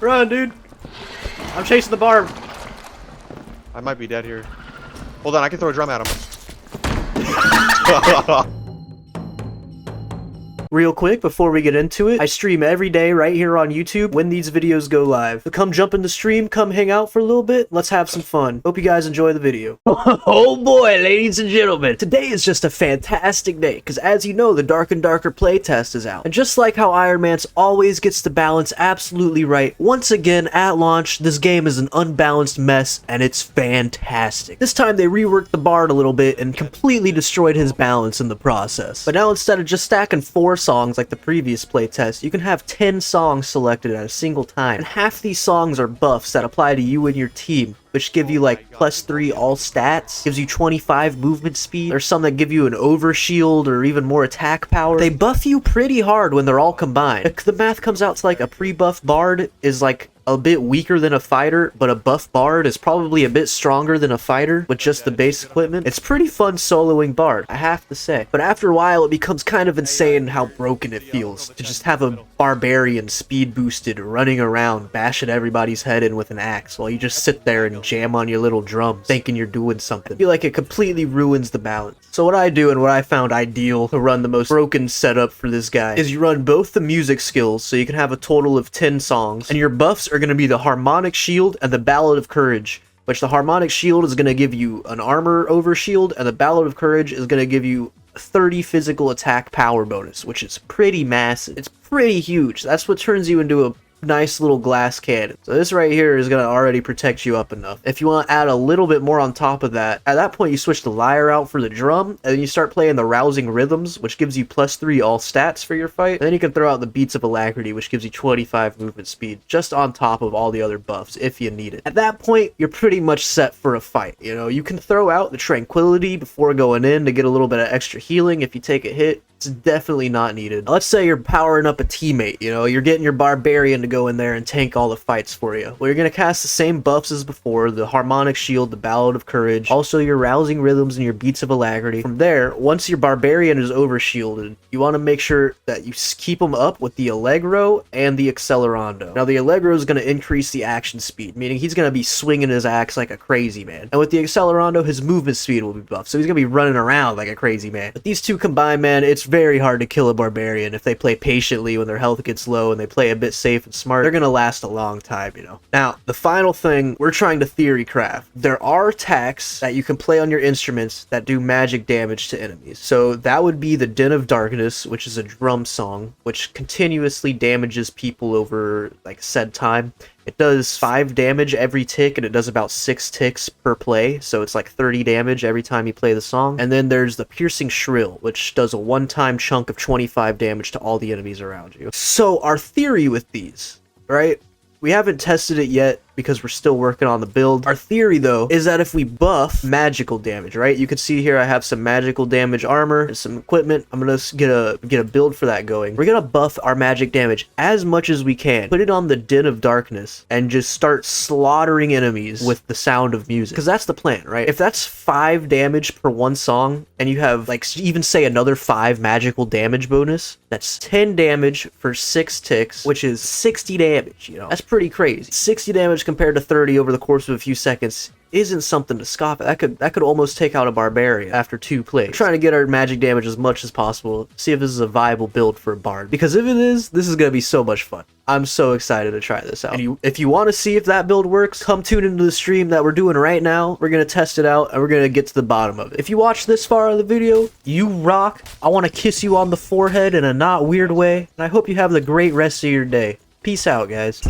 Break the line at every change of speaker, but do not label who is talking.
Run, dude. I'm chasing the barb.
I might be dead here. Hold on, I can throw a drum at him.
Real quick, before we get into it, I stream every day right here on YouTube when these videos go live. So come jump in the stream, come hang out for a little bit, let's have some fun. Hope you guys enjoy the video. Oh boy, ladies and gentlemen. Today is just a fantastic day, because as you know, the Dark and Darker playtest is out. And just like how Iron Man's always gets the balance absolutely right, once again, at launch, this game is an unbalanced mess, and it's fantastic. This time they reworked the Bard a little bit and completely destroyed his balance in the process. But now instead of just stacking 4 songs like the previous playtest, you can have 10 songs selected at a single time, and half these songs are buffs that apply to you and your team, which give you like +3 all stats, gives you 25 movement speed. There's some that give you an overshield or even more attack power. They buff you pretty hard when they're all combined. The math comes out to like a pre-buff Bard is like a bit weaker than a fighter, but a buff Bard is probably a bit stronger than a fighter with just the base equipment. It's pretty fun soloing Bard, I have to say. But after a while, it becomes kind of insane how broken it feels to just have a barbarian speed boosted running around bashing everybody's head in with an axe while you just sit there and jam on your little drums thinking you're doing something. I feel like it completely ruins the balance. So what I do and what I found ideal to run the most broken setup for this guy is you run both the music skills, so you can have a total of 10 songs, and your buffs are going to be the Harmonic Shield and the Ballad of Courage, which the Harmonic Shield is going to give you an armor overshield, and the Ballad of Courage is going to give you 30 physical attack power bonus, which is pretty massive. It's pretty huge. That's what turns you into a nice little glass cannon. So this right here is going to already protect you up enough. If you want to add a little bit more on top of that, at that point you switch the lyre out for the drum, and then you start playing the rousing rhythms, which gives you +3 all stats for your fight. And then you can throw out the beats of alacrity, which gives you 25 movement speed, just on top of all the other buffs if you need it. At that point, you're pretty much set for a fight. You know, you can throw out the tranquility before going in to get a little bit of extra healing if you take a hit. It's definitely not needed. Let's say you're powering up a teammate, you know, you're getting your barbarian to go in there and tank all the fights for you. Well, you're going to cast the same buffs as before, the Harmonic Shield, the Ballad of Courage, also your rousing rhythms and your beats of alacrity. From there, once your barbarian is overshielded, you want to make sure that you keep them up with the Allegro and the Accelerando. Now, the Allegro is going to increase the action speed, meaning he's going to be swinging his axe like a crazy man. And with the Accelerando, his movement speed will be buffed, so he's going to be running around like a crazy man. But these two combined, man, it's very hard to kill a barbarian if they play patiently when their health gets low and they play a bit safe and smart. They're gonna last a long time, you know. Now, the final thing we're trying to theory craft. There are attacks that you can play on your instruments that do magic damage to enemies. So that would be the Den of Darkness, which is a drum song, which continuously damages people over like said time. It does 5 damage every tick, and it does about 6 ticks per play, so it's like 30 damage every time you play the song. And then there's the Piercing Shrill, which does a one-time chunk of 25 damage to all the enemies around you. So our theory with these, right? We haven't tested it yet because we're still working on the build. Our theory, though, is that if we buff magical damage, right? You can see here I have some magical damage armor and some equipment. I'm gonna get a build for that going. We're gonna buff our magic damage as much as we can. Put it on the Den of Darkness and just start slaughtering enemies with the sound of music. Because that's the plan, right? If that's 5 damage per one song, and you have, like, even say another 5 magical damage bonus, that's 10 damage for 6 ticks, which is 60 damage, you know? That's pretty crazy. 60 damage compared to 30 over the course of a few seconds isn't something to scoff at. That could almost take out a barbarian after 2 plays. We're trying to get our magic damage as much as possible, see if this is a viable build for a bard. Because if it is, this is going to be so much fun. I'm so excited to try this out. And if you want to see if that build works, come tune into the stream that we're doing right now. We're going to test it out, and we're going to get to the bottom of it. If you watch this far of the video, you rock. I want to kiss you on the forehead in a not weird way, and I hope you have the great rest of your day. Peace out, guys.